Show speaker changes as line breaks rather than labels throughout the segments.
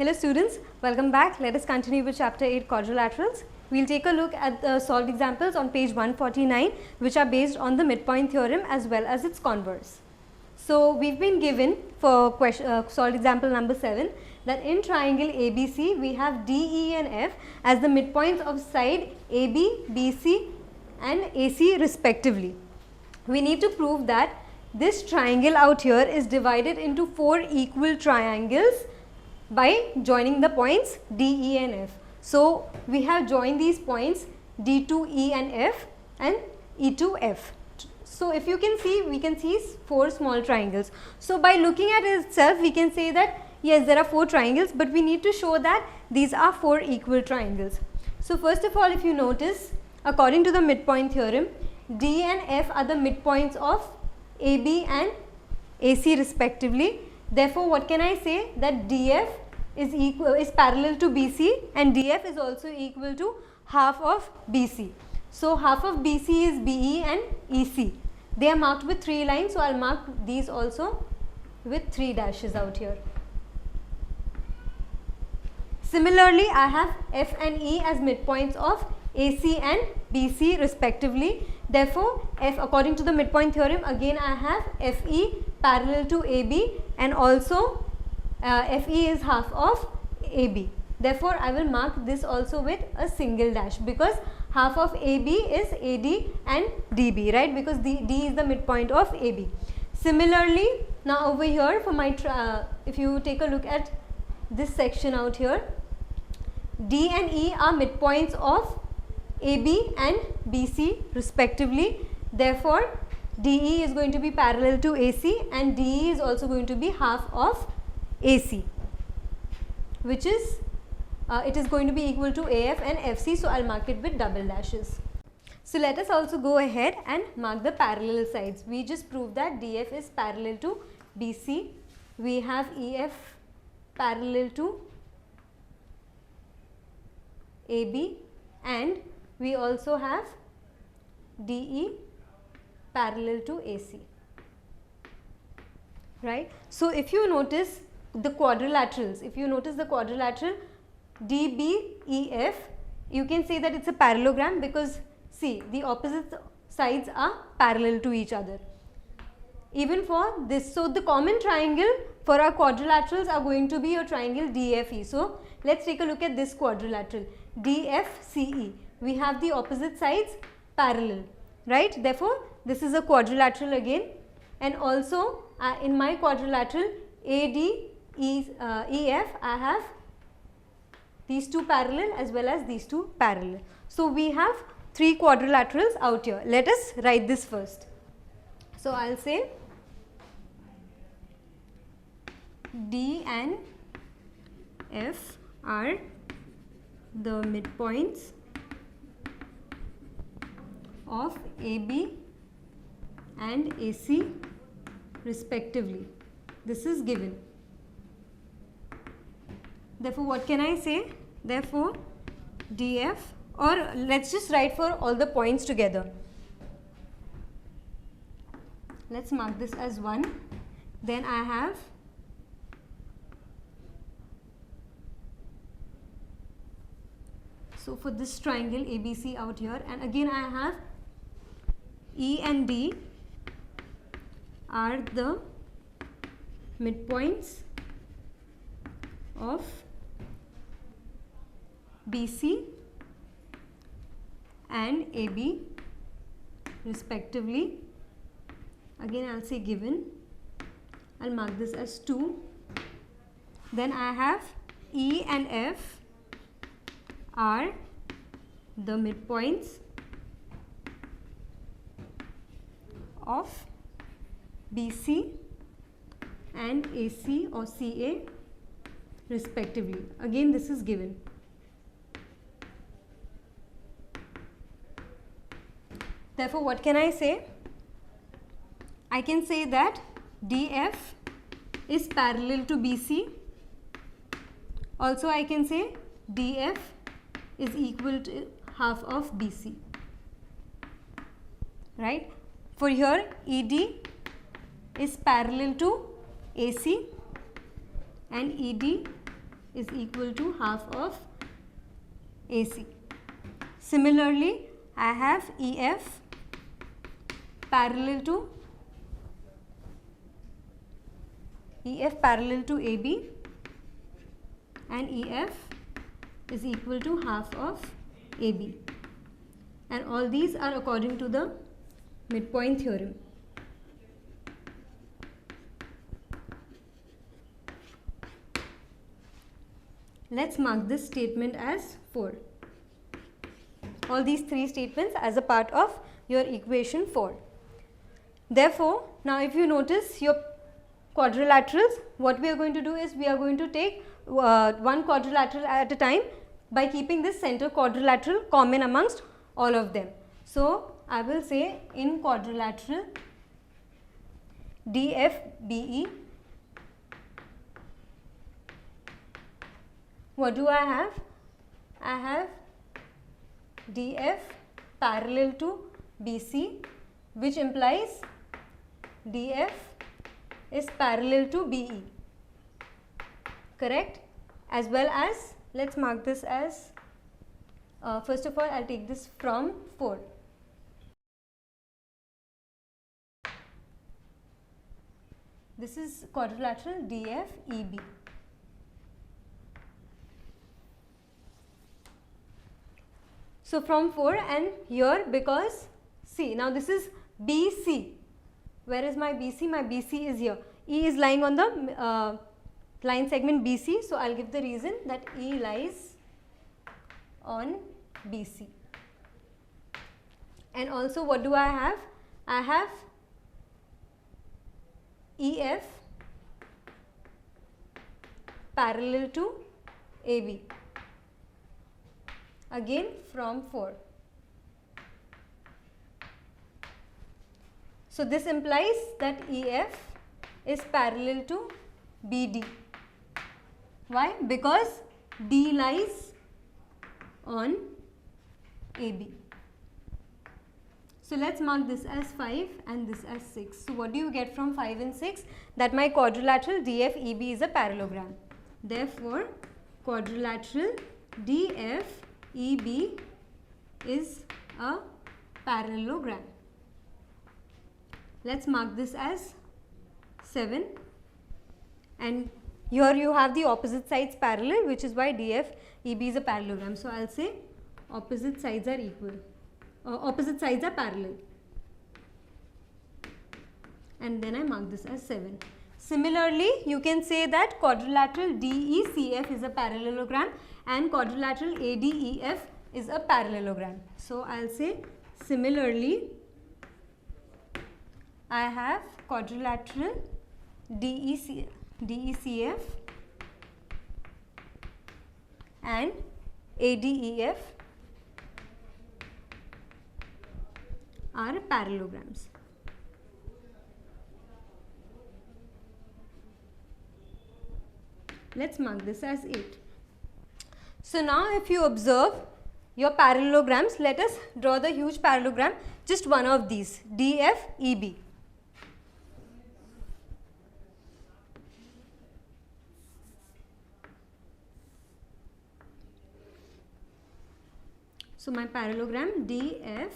Hello students, welcome back. Let us continue with chapter 8 quadrilaterals. We will take a look at the solved examples on page 149 which are based on the midpoint theorem as well as its converse. So, we have been given for solved example number 7 that in triangle ABC we have DE and F as the midpoints of side AB, BC and AC respectively. We need to prove that this triangle out here is divided into 4 equal triangles by joining the points D, E and F. So, we have joined these points D to E and F and E to F. So, if you can see, we can see 4 small triangles. So, by looking at it itself, we can say that yes, there are 4 triangles, but we need to show that these are 4 equal triangles. So, first of all, if you notice, according to the midpoint theorem, D and F are the midpoints of AB and AC respectively. Therefore, what can I say? That DF is parallel to BC and DF is also equal to half of BC. So, half of BC is BE and EC. They are marked with 3 lines. So, I will mark these also with 3 dashes out here. Similarly, I have F and E as midpoints of AC and BC respectively. Therefore, F according to the midpoint theorem, again I have FE parallel to AB and also FE is half of AB. Therefore, I will mark this also with a single dash because half of AB is AD and DB, right, because D is the midpoint of AB. Similarly, now over here for my if you take a look at this section out here, D and E are midpoints of AB and BC respectively. Therefore, DE is going to be parallel to AC and DE is also going to be half of AC, which is it is going to be equal to AF and FC. So, I will mark it with double dashes. So, let us also go ahead and mark the parallel sides. We just proved that DF is parallel to BC. We have EF parallel to AB and we also have DE parallel to AC, right. So, if you notice the quadrilaterals, DBEF, you can say that it is a parallelogram because see the opposite sides are parallel to each other. Even for this, so the common triangle for our quadrilaterals are going to be your triangle DFE. So, let us take a look at this quadrilateral DFCE. We have the opposite sides parallel, right. Therefore, this is a quadrilateral again, and also in my quadrilateral ADEF I have these 2 parallel as well as these 2 parallel. So, we have 3 quadrilaterals out here. Let us write this first. So, I will say D and F are the midpoints of AB and AC respectively. This is given. Therefore, what can I say? Therefore, DF, or let us just write for all the points together. Let us mark this as 1. Then I have so for this triangle ABC out here, and again I have E and D are the midpoints of BC and AB respectively. Again I will say given, I will mark this as 2. Then I have E and F are the midpoints of BC and AC or CA respectively. Again this is given. Therefore, what can I say? I can say that DF is parallel to BC. Also, I can say DF is equal to half of BC, right. For here, ED is parallel to AC and ED is equal to half of AC. Similarly, I have EF parallel to AB, and EF is equal to half of AB, and all these are according to the midpoint theorem. Let's mark this statement as 4. All these 3 statements as a part of your equation 4. Therefore, now if you notice your quadrilaterals, what we are going to do is we are going to take one quadrilateral at a time by keeping this center quadrilateral common amongst all of them. So, I will say in quadrilateral DFBE, what do I have? I have DF parallel to BC, which implies DF is parallel to BE, correct? As well as, let's mark this as, first of all I'll take this from 4. This is quadrilateral DFEB. So from 4, and here, because see, now this is BC. Where is my BC? My BC is here. E is lying on the line segment BC. So I'll give the reason that E lies on BC. And also, what do I have? I have EF parallel to AB. Again from 4. So this implies that EF is parallel to BD. Why? Because D lies on AB. So let's mark this as 5 and this as 6. So what do you get from 5 and 6? That my quadrilateral DFEB is a parallelogram. Therefore, quadrilateral DFEB is a parallelogram. Let's mark this as 7, and here you have the opposite sides parallel, which is why DFEB is a parallelogram. So I'll say opposite sides are equal, opposite sides are parallel, and then I mark this as 7. Similarly, you can say that quadrilateral DECF is a parallelogram and quadrilateral ADEF is a parallelogram. So I'll say similarly, I have quadrilateral DECF and ADEF are parallelograms. Let's mark this as 8. So now if you observe your parallelograms, let us draw the huge parallelogram, just one of these, DFEB. So my parallelogram DFEB,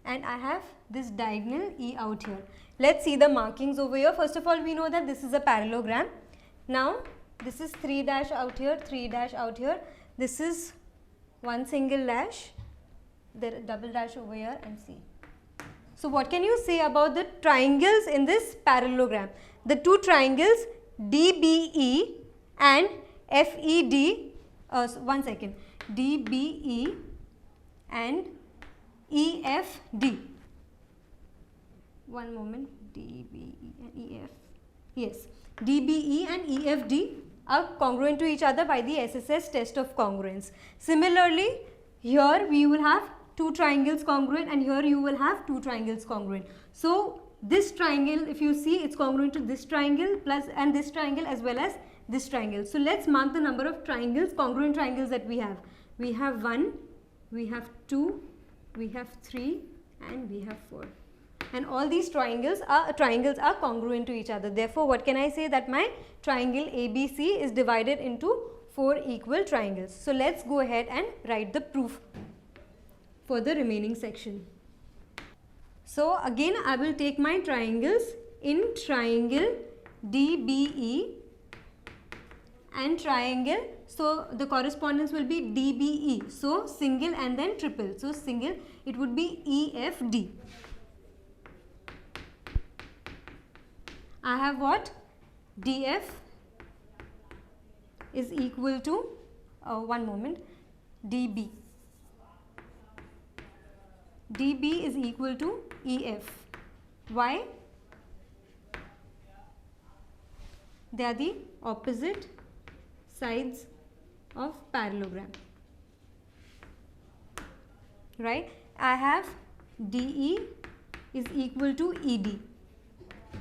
and I have this diagonal E out here. Let's see the markings over here. First of all, we know that this is a parallelogram. Now this is 3 dash out here, 3 dash out here. This is one single dash, there double dash over here, and C. So what can you say about the triangles in this parallelogram? The two triangles DBE and FED. One second, DBE and EFD. One moment, DBE and EF. Yes, DBE and EFD are congruent to each other by the SSS test of congruence. Similarly, here we will have two triangles congruent, and here you will have two triangles congruent. So this triangle, if you see, it's congruent to this triangle plus and this triangle as well as this triangle. So let's mark the number of triangles, congruent triangles that we have. We have 1, we have 2, we have 3, and we have 4. and all these triangles are congruent to each other. Therefore, what can I say? That my triangle ABC is divided into 4 equal triangles. So, let's go ahead and write the proof for the remaining section. So, again I will take my triangles. In triangle DBE and triangle, so the correspondence will be DBE, so single and then triple. So, single, it would be EFD. I have what? DF is equal to, one moment, DB. DB is equal to EF. Why? They are the opposite sides of parallelogram, right? I have DE is equal to ED.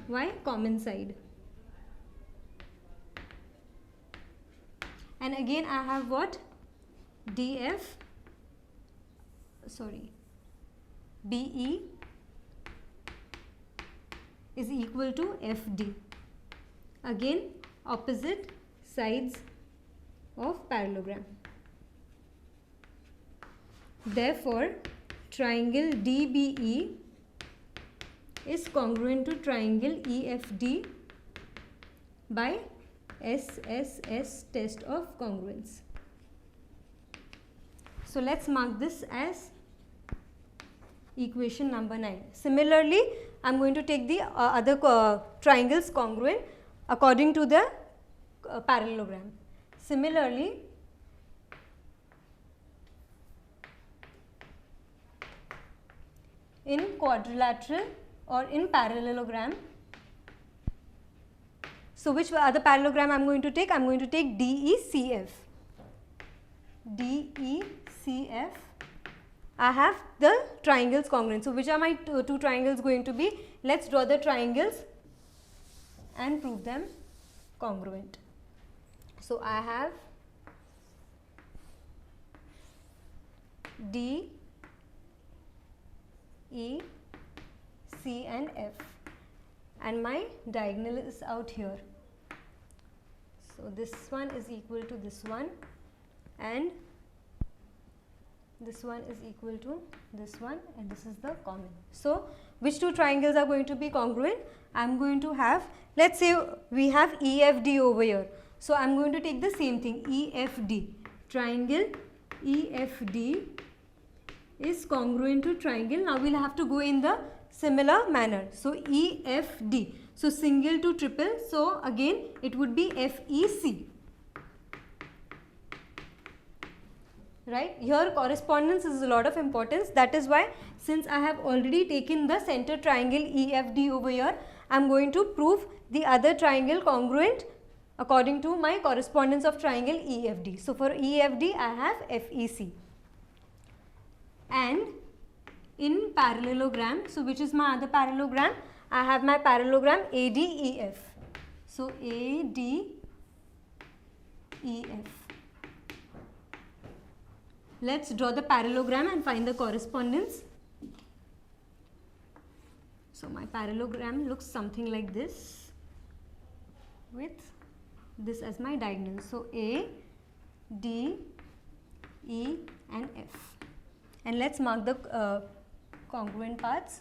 Why? Common side. And again I have what? DF, sorry, BE is equal to FD. Again, opposite sides of parallelogram. Therefore, triangle DBE is congruent to triangle EFD by SSS test of congruence. So, let's mark this as equation number 9. Similarly, I am going to take the other triangles congruent according to the parallelogram. Similarly, in quadrilateral or in parallelogram, so which other parallelogram I am going to take? I am going to take DECF. DECF, I have the triangles congruent. So, which are my two triangles going to be? Let's draw the triangles and prove them congruent. So, I have D, E, C and F, and my diagonal is out here. So, this one is equal to this one and this one is equal to this one, and this is the common. So, which two triangles are going to be congruent? I am going to have, let's say we have EFD over here. So, I am going to take the same thing, EFD. Triangle EFD is congruent to triangle. Now, we will have to go in the similar manner. So, EFD. So, single to triple. So, again it would be FEC. Right, here correspondence is a lot of importance. That is why, since I have already taken the center triangle EFD over here, I am going to prove the other triangle congruent according to my correspondence of triangle EFD. So, for EFD I have FEC. And in parallelogram, so which is my other parallelogram? I have my parallelogram ADEF. So, ADEF. Let's draw the parallelogram and find the correspondence. So, my parallelogram looks something like this with this as my diagonal. So, A, D, E and F. And let's mark the congruent parts.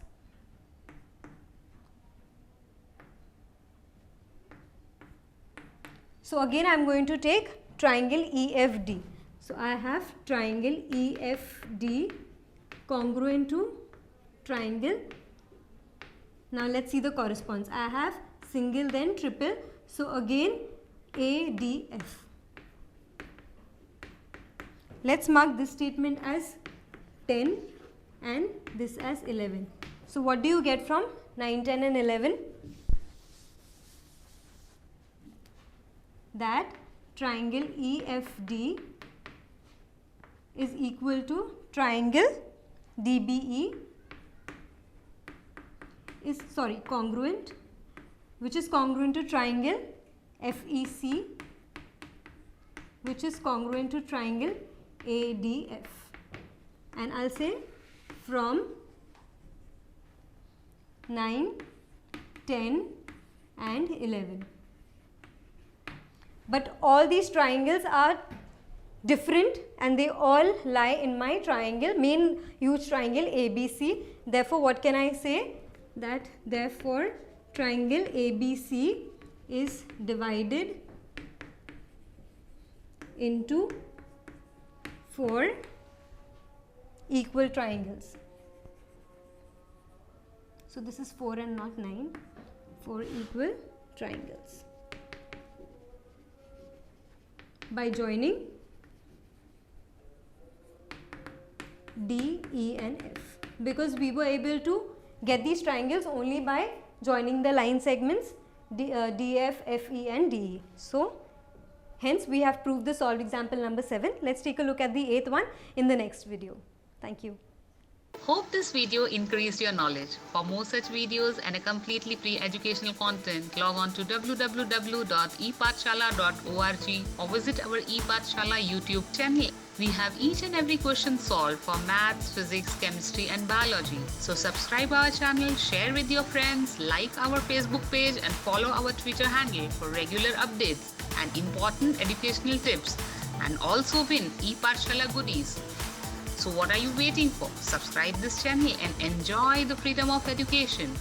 So, again I am going to take triangle EFD. So, I have triangle EFD congruent to triangle. Now, let us see the correspondence. I have single then triple. So, again ADF. Let us mark this statement as 10 and this as 11. So, what do you get from 9, 10 and 11? That triangle EFD is equal to triangle DBE is congruent, which is congruent to triangle FEC, which is congruent to triangle ADF. And I will say from 9, 10 and 11. But all these triangles are different and they all lie in my triangle, main huge triangle ABC. Therefore, what can I say? That therefore triangle ABC is divided into 4 equal triangles. So this is 4 and not 9, 4 equal triangles. By joining D, E and F, because we were able to get these triangles only by joining the line segments DF, FE and DE. So hence we have proved the solved example number 7. Let's take a look at the 8th one in the next video. Thank you.
Hope this video increased your knowledge. For more such videos and a completely free educational content, log on to www.epathshala.org or visit our ePathshala YouTube channel. We have each and every question solved for maths, physics, chemistry and biology. So subscribe our channel, share with your friends, like our Facebook page and follow our Twitter handle for regular updates and important educational tips, and also win ePathshala goodies. So what are you waiting for? Subscribe this channel and enjoy the freedom of education.